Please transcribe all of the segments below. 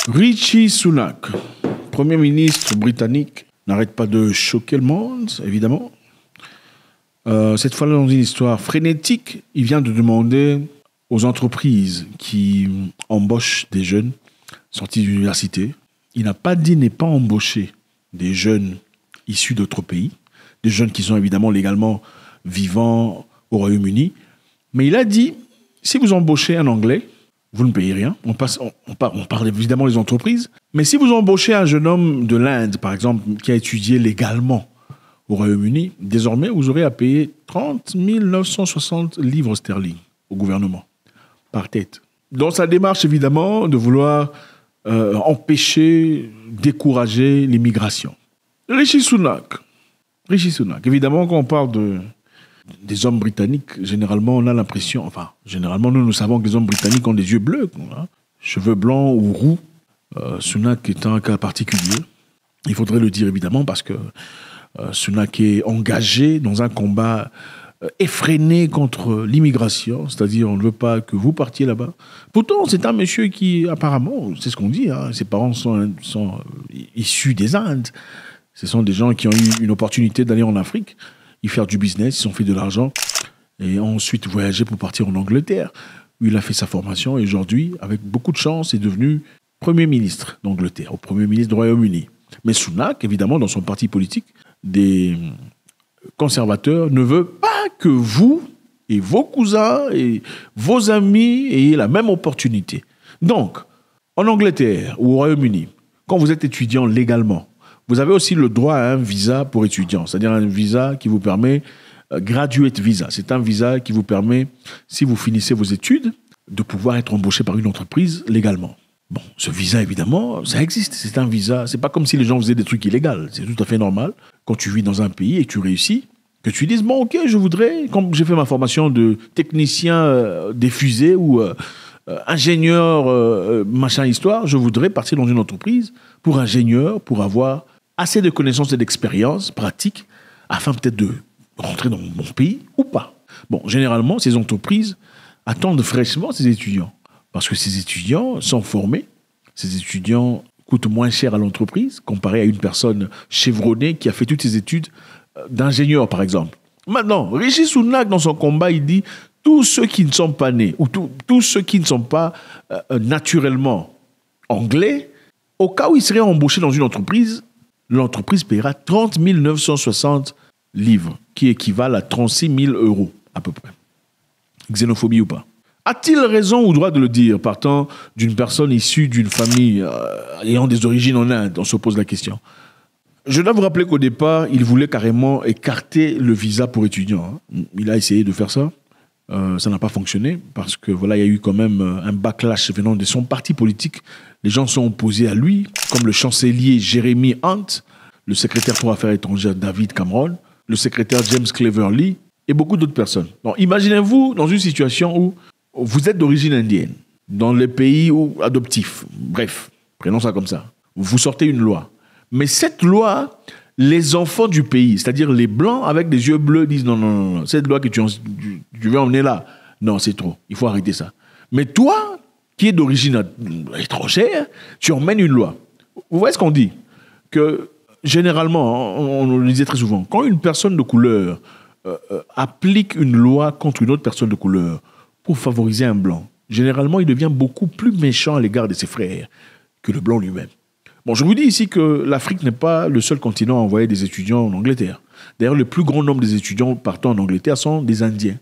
Rishi Sunak, Premier ministre britannique, n'arrête pas de choquer le monde, évidemment. Cette fois-là, dans une histoire frénétique, il vient de demander aux entreprises qui embauchent des jeunes sortis d'université. Il n'a pas dit n'est pas embaucher des jeunes issus d'autres pays, des jeunes qui sont évidemment légalement vivant au Royaume-Uni, mais il a dit, si vous embauchez un Anglais, vous ne payez rien. On parle évidemment des entreprises, mais si vous embauchez un jeune homme de l'Inde, par exemple, qui a étudié légalement au Royaume-Uni, désormais, vous aurez à payer 30 960 livres sterling au gouvernement, par tête. Dans sa démarche, évidemment, de vouloir empêcher, décourager l'immigration. Rishi Sunak. Évidemment, quand on parle des hommes britanniques, généralement, on a l'impression... généralement, nous savons que les hommes britanniques ont des yeux bleus, hein, cheveux blancs ou roux. Sunak est un cas particulier. Il faudrait le dire, évidemment, parce que Sunak est engagé dans un combat effréné contre l'immigration, c'est-à-dire on ne veut pas que vous partiez là-bas. Pourtant, c'est un monsieur qui, apparemment, c'est ce qu'on dit, hein, ses parents sont issus des Indes. Ce sont des gens qui ont eu une opportunité d'aller en Afrique, y faire du business, ils ont fait de l'argent et ont ensuite voyagé pour partir en Angleterre, où il a fait sa formation et aujourd'hui, avec beaucoup de chance, est devenu Premier ministre d'Angleterre, ou Premier ministre du Royaume-Uni. Mais Sunak, évidemment, dans son parti politique, des conservateurs, ne veut pas que vous et vos cousins et vos amis ayez la même opportunité. Donc, en Angleterre ou au Royaume-Uni, quand vous êtes étudiant légalement, vous avez aussi le droit à un visa pour étudiants, c'est-à-dire un visa qui vous permet, graduate visa. C'est un visa qui vous permet, si vous finissez vos études, de pouvoir être embauché par une entreprise légalement. Bon, ce visa, évidemment, ça existe. C'est un visa. C'est pas comme si les gens faisaient des trucs illégaux. C'est tout à fait normal. Quand tu vis dans un pays et que tu réussis, que tu dises, bon, ok, je voudrais, comme j'ai fait ma formation de technicien des fusées ou ingénieur machin histoire, je voudrais partir dans une entreprise pour ingénieur, pour avoir assez de connaissances et d'expérience pratique afin peut-être de rentrer dans mon pays ou pas. Bon, généralement, ces entreprises attendent fraîchement ces étudiants parce que ces étudiants sont formés, ces étudiants coûtent moins cher à l'entreprise comparé à une personne chevronnée qui a fait toutes ses études d'ingénieur, par exemple. Maintenant, Rishi Sunak, dans son combat, il dit tous ceux qui ne sont pas nés ou tous ceux qui ne sont pas naturellement anglais, au cas où ils seraient embauchés dans une entreprise, l'entreprise paiera 30 960 livres, qui équivalent à 36 000 euros, à peu près. Xénophobie ou pas? A-t-il raison ou droit de le dire, partant d'une personne issue d'une famille ayant des origines en Inde? On se pose la question. Je dois vous rappeler qu'au départ, il voulait carrément écarter le visa pour étudiants. Il a essayé de faire ça. Ça n'a pas fonctionné parce que voilà, il y a eu quand même un backlash venant de son parti politique. Les gens sont opposés à lui, comme le chancelier Jeremy Hunt, le secrétaire pour Affaires étrangères David Cameron, le secrétaire James Cleverly et beaucoup d'autres personnes. Donc, imaginez-vous dans une situation où vous êtes d'origine indienne, dans les pays adoptifs, bref, prenons ça comme ça. Vous sortez une loi. Mais cette loi, les enfants du pays, c'est-à-dire les blancs avec des yeux bleus, disent non, cette loi que tu veux emmener là, non, c'est trop, il faut arrêter ça. Mais toi, qui es d'origine étrangère, tu emmènes une loi. Vous voyez ce qu'on dit? Que généralement, on le disait très souvent, quand une personne de couleur applique une loi contre une autre personne de couleur pour favoriser un blanc, généralement, il devient beaucoup plus méchant à l'égard de ses frères que le blanc lui-même. Bon, je vous dis ici que l'Afrique n'est pas le seul continent à envoyer des étudiants en Angleterre. D'ailleurs, le plus grand nombre des étudiants partant en Angleterre sont des Indiens.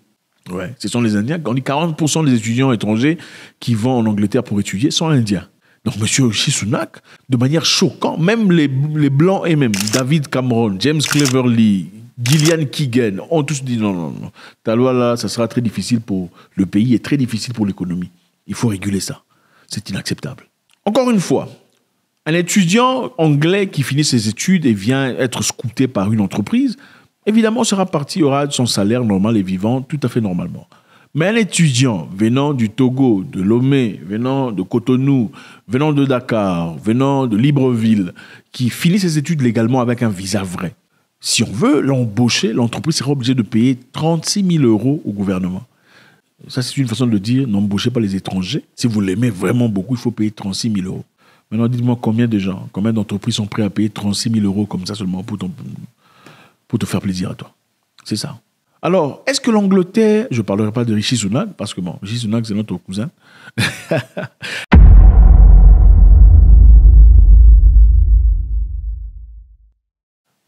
Ouais, ce sont les Indiens. On dit 40% des étudiants étrangers qui vont en Angleterre pour étudier sont Indiens. Donc, M. Rishi Sunak, de manière choquante, même les Blancs et même David Cameron, James Cleverly, Gillian Keegan ont tous dit non. Ta loi là, ça sera très difficile pour le pays et très difficile pour l'économie. Il faut réguler ça. C'est inacceptable. Encore une fois, un étudiant anglais qui finit ses études et vient être scouté par une entreprise, évidemment, aura son salaire normal et vivant tout à fait normalement. Mais un étudiant venant du Togo, de Lomé, venant de Cotonou, venant de Dakar, venant de Libreville, qui finit ses études légalement avec un visa vrai, si on veut l'embaucher, l'entreprise sera obligée de payer 36 000 euros au gouvernement. Ça, c'est une façon de dire, n'embauchez pas les étrangers. Si vous l'aimez vraiment beaucoup, il faut payer 36 000 euros. Maintenant, dites-moi combien de gens, combien d'entreprises sont prêts à payer 36 000 euros comme ça seulement pour te faire plaisir à toi. C'est ça. Alors, est-ce que l'Angleterre, je ne parlerai pas de Rishi Sunak, parce que bon, Rishi Sunak, c'est notre cousin.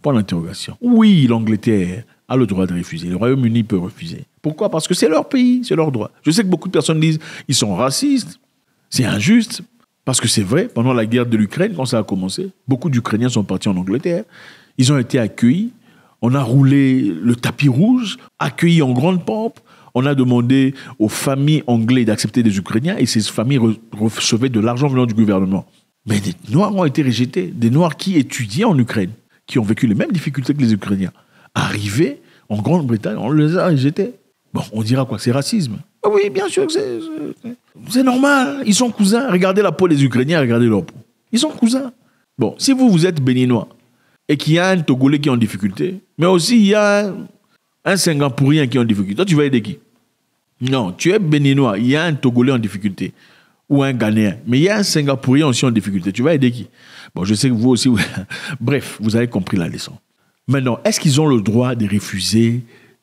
Point d'interrogation. Oui, l'Angleterre a le droit de refuser. Le Royaume-Uni peut refuser. Pourquoi? Parce que c'est leur pays, c'est leur droit. Je sais que beaucoup de personnes disent ils sont racistes, c'est injuste. Parce que c'est vrai, pendant la guerre de l'Ukraine, quand ça a commencé, beaucoup d'Ukrainiens sont partis en Angleterre. Ils ont été accueillis. On a roulé le tapis rouge, accueillis en grande pompe. On a demandé aux familles anglaises d'accepter des Ukrainiens et ces familles recevaient de l'argent venant du gouvernement. Mais des Noirs ont été rejetés. Des Noirs qui étudiaient en Ukraine, qui ont vécu les mêmes difficultés que les Ukrainiens. Arrivés en Grande-Bretagne, on les a rejetés. Bon, on dira quoi? C'est racisme. Oui, bien sûr que c'est normal. Ils sont cousins. Regardez la peau des Ukrainiens, regardez leur peau. Ils sont cousins. Bon, si vous êtes béninois et qu'il y a un Togolais qui est en difficulté, mais aussi il y a un Singapourien qui est en difficulté, toi, tu vas aider qui? Non, tu es béninois, il y a un Togolais en difficulté ou un Ghanéen, mais il y a un Singapourien aussi en difficulté. Tu vas aider qui? Bon, je sais que vous aussi... Bref, vous avez compris la leçon. Maintenant, est-ce qu'ils ont le droit de refuser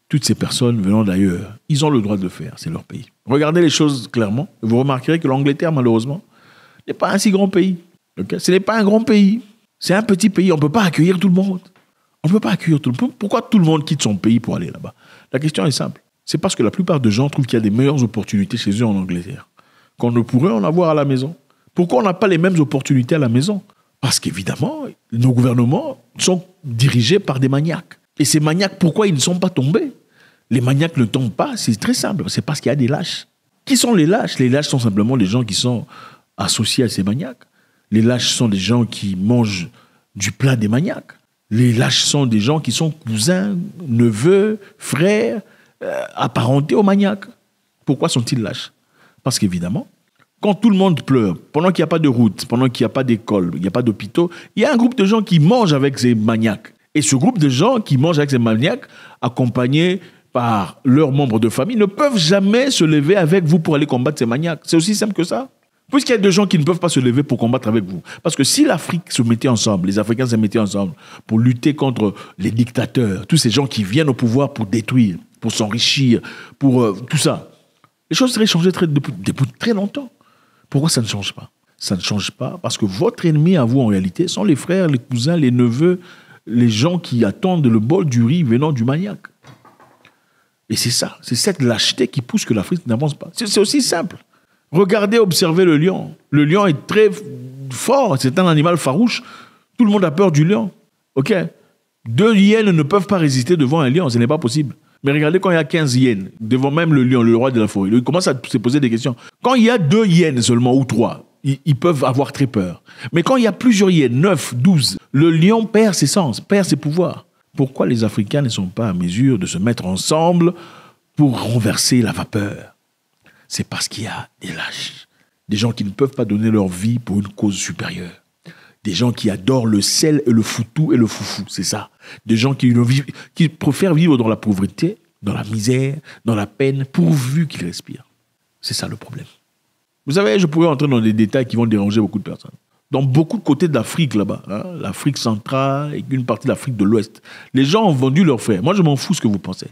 toutes ces personnes venant d'ailleurs? Ils ont le droit de le faire, c'est leur pays. Regardez les choses clairement, et vous remarquerez que l'Angleterre, malheureusement, n'est pas un si grand pays. Okay? Ce n'est pas un grand pays. C'est un petit pays, on ne peut pas accueillir tout le monde. On ne peut pas accueillir tout le monde. Pourquoi tout le monde quitte son pays pour aller là-bas? La question est simple. C'est parce que la plupart des gens trouvent qu'il y a des meilleures opportunités chez eux en Angleterre qu'on ne pourrait en avoir à la maison. Pourquoi on n'a pas les mêmes opportunités à la maison? Parce qu'évidemment, nos gouvernements sont dirigés par des maniaques. Et ces maniaques, pourquoi ils ne sont pas tombés? Les maniaques ne tombent pas, c'est très simple. C'est parce qu'il y a des lâches. Qui sont les lâches? Les lâches sont simplement les gens qui sont associés à ces maniaques. Les lâches sont des gens qui mangent du plat des maniaques. Les lâches sont des gens qui sont cousins, neveux, frères, apparentés aux maniaques. Pourquoi sont-ils lâches? Parce qu'évidemment, quand tout le monde pleure, pendant qu'il n'y a pas de route, pendant qu'il n'y a pas d'école, il n'y a pas d'hôpitaux, il y a un groupe de gens qui mangent avec ces maniaques. Et ce groupe de gens qui mangent avec ces maniaques, accompagnés par leurs membres de famille, ne peuvent jamais se lever avec vous pour aller combattre ces maniaques. C'est aussi simple que ça. Puisqu'il y a des gens qui ne peuvent pas se lever pour combattre avec vous. Parce que si l'Afrique se mettait ensemble, les Africains se mettaient ensemble pour lutter contre les dictateurs, tous ces gens qui viennent au pouvoir pour détruire, pour s'enrichir, pour tout ça, les choses seraient changées depuis très longtemps. Pourquoi ça ne change pas? Ça ne change pas parce que votre ennemi à vous, en réalité, sont les frères, les cousins, les neveux, les gens qui attendent le bol du riz venant du maniaque. Et c'est ça, c'est cette lâcheté qui pousse que l'Afrique n'avance pas. C'est aussi simple. Regardez, observez le lion. Le lion est très fort, c'est un animal farouche. Tout le monde a peur du lion. Ok? 2 hyènes ne peuvent pas résister devant un lion, ce n'est pas possible. Mais regardez quand il y a 15 hyènes, devant même le lion, le roi de la forêt, il commence à se poser des questions. Quand il y a 2 hyènes seulement, ou 3, ils peuvent avoir très peur. Mais quand il y a plusieurs hyènes, 9, 12, le lion perd ses sens, perd ses pouvoirs. Pourquoi les Africains ne sont pas à mesure de se mettre ensemble pour renverser la vapeur? C'est parce qu'il y a des lâches, des gens qui ne peuvent pas donner leur vie pour une cause supérieure. Des gens qui adorent le sel et le foutou et le foufou, c'est ça. Des gens qui préfèrent vivre dans la pauvreté, dans la misère, dans la peine, pourvu qu'ils respirent. C'est ça le problème. Vous savez, je pourrais entrer dans des détails qui vont déranger beaucoup de personnes. Dans beaucoup de côtés d'Afrique, là-bas, l'Afrique centrale et une partie de l'Afrique de l'Ouest, les gens ont vendu leurs frères. Moi, je m'en fous ce que vous pensez.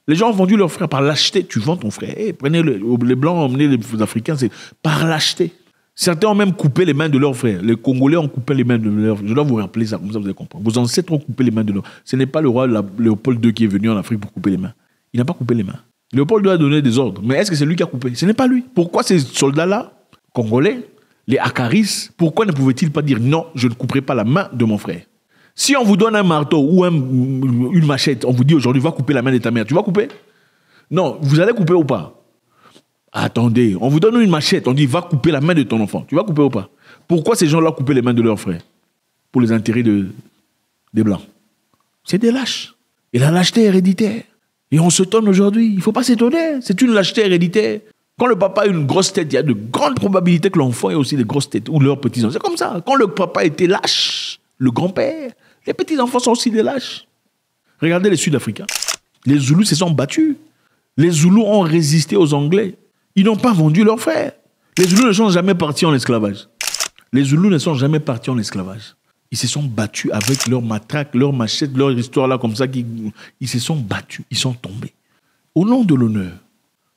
Les gens ont vendu leurs frères par lâcheté. Tu vends ton frère. Prenez les Blancs, emmenez les Africains, c'est par lâcheté. Certains ont même coupé les mains de leurs frères. Les Congolais ont coupé les mains de leurs frères. Je dois vous rappeler ça, comme ça vous allez comprendre. Vos ancêtres ont coupé les mains de leurs frères. Ce n'est pas le roi Léopold II qui est venu en Afrique pour couper les mains. Il n'a pas coupé les mains. Léopold II a donné des ordres. Mais est-ce que c'est lui qui a coupé? Ce n'est pas lui. Pourquoi ces soldats-là, Congolais, les Akaris, pourquoi ne pouvaient-ils pas dire non, je ne couperai pas la main de mon frère? Si on vous donne un marteau ou une machette, on vous dit aujourd'hui, va couper la main de ta mère, tu vas couper? Non, vous allez couper ou pas? Attendez, on vous donne une machette, on dit, va couper la main de ton enfant, tu vas couper ou pas? Pourquoi ces gens-là coupaient les mains de leurs frères? Pour les intérêts des Blancs. C'est des lâches. Et la lâcheté est héréditaire. Et on s'étonne aujourd'hui, il ne faut pas s'étonner, c'est une lâcheté héréditaire. Quand le papa a une grosse tête, il y a de grandes probabilités que l'enfant ait aussi des grosses têtes, ou leurs petits-enfants. C'est comme ça. Quand le papa était lâche, le grand-père, les petits-enfants sont aussi des lâches. Regardez les Sud-Africains. Les Zoulous se sont battus. Les Zoulous ont résisté aux Anglais. Ils n'ont pas vendu leurs frères. Les Zoulous ne sont jamais partis en esclavage. Les Zoulous ne sont jamais partis en esclavage. Ils se sont battus avec leur matraque, leur machette, leur histoire là comme ça. Ils se sont battus, ils sont tombés. Au nom de l'honneur.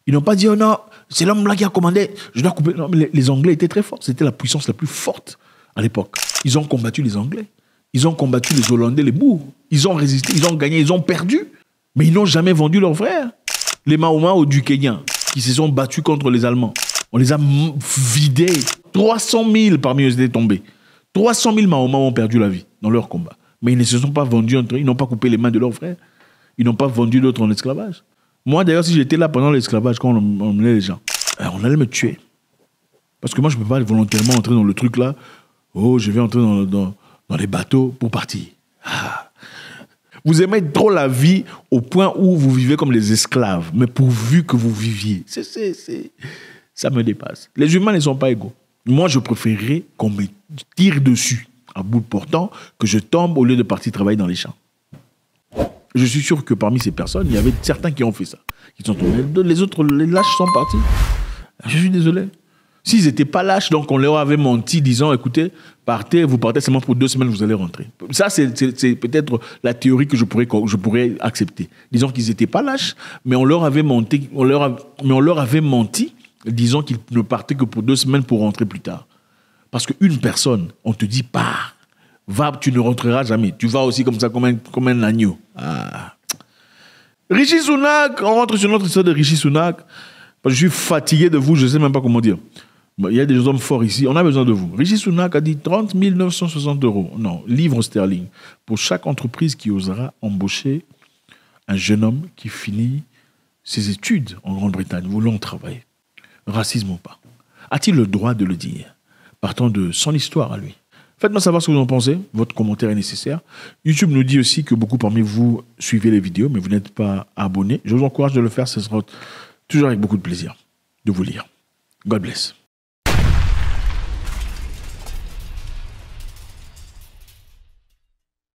Ils n'ont pas dit, oh non, c'est l'homme là qui a commandé, je dois couper. Non, mais les Anglais étaient très forts. C'était la puissance la plus forte à l'époque. Ils ont combattu les Anglais. Ils ont combattu les Hollandais, les Boers. Ils ont résisté, ils ont gagné, ils ont perdu. Mais ils n'ont jamais vendu leurs frères. Les Mahomao du Kenya, qui se sont battus contre les Allemands. On les a vidés. 300 000 parmi eux étaient tombés. 300 000 Mahomao ont perdu la vie dans leur combat. Mais ils ne se sont pas vendus entre eux. Ils n'ont pas coupé les mains de leurs frères. Ils n'ont pas vendu d'autres en esclavage. Moi, d'ailleurs, si j'étais là pendant l'esclavage, quand on emmenait les gens, on allait me tuer. Parce que moi, je ne peux pas volontairement entrer dans le truc là. Oh, je vais entrer dans les bateaux pour partir. Ah. Vous aimez trop la vie au point où vous vivez comme des esclaves, mais pourvu que vous viviez. Ça me dépasse. Les humains ne sont pas égaux. Moi, je préférerais qu'on me tire dessus à bout portant que je tombe au lieu de partir travailler dans les champs. Je suis sûr que parmi ces personnes, il y avait certains qui ont fait ça. Qui sont tombés. Les autres, les lâches sont partis. Je suis désolé. S'ils n'étaient pas lâches, donc on leur avait menti, disant, écoutez, vous partez seulement pour 2 semaines, vous allez rentrer. Ça, c'est peut-être la théorie que je pourrais accepter. Disons qu'ils n'étaient pas lâches, mais on leur avait menti, disant qu'ils ne partaient que pour 2 semaines pour rentrer plus tard. Parce qu'une personne, on te dit, pars, va, tu ne rentreras jamais. Tu vas aussi comme ça, comme un agneau. Ah. Rishi Sunak, on rentre sur notre histoire de Rishi Sunak. Je suis fatigué de vous, je ne sais même pas comment dire. Il y a des hommes forts ici, on a besoin de vous. Rishi Sunak a dit 30 960 €, non, livres sterling, pour chaque entreprise qui osera embaucher un jeune homme qui finit ses études en Grande-Bretagne, voulant travailler. Racisme ou pas. A-t-il le droit de le dire, partant de son histoire à lui? Faites-moi savoir ce que vous en pensez. Votre commentaire est nécessaire. YouTube nous dit aussi que beaucoup parmi vous suivez les vidéos, mais vous n'êtes pas abonnés. Je vous encourage de le faire. Ce sera toujours avec beaucoup de plaisir de vous lire. God bless.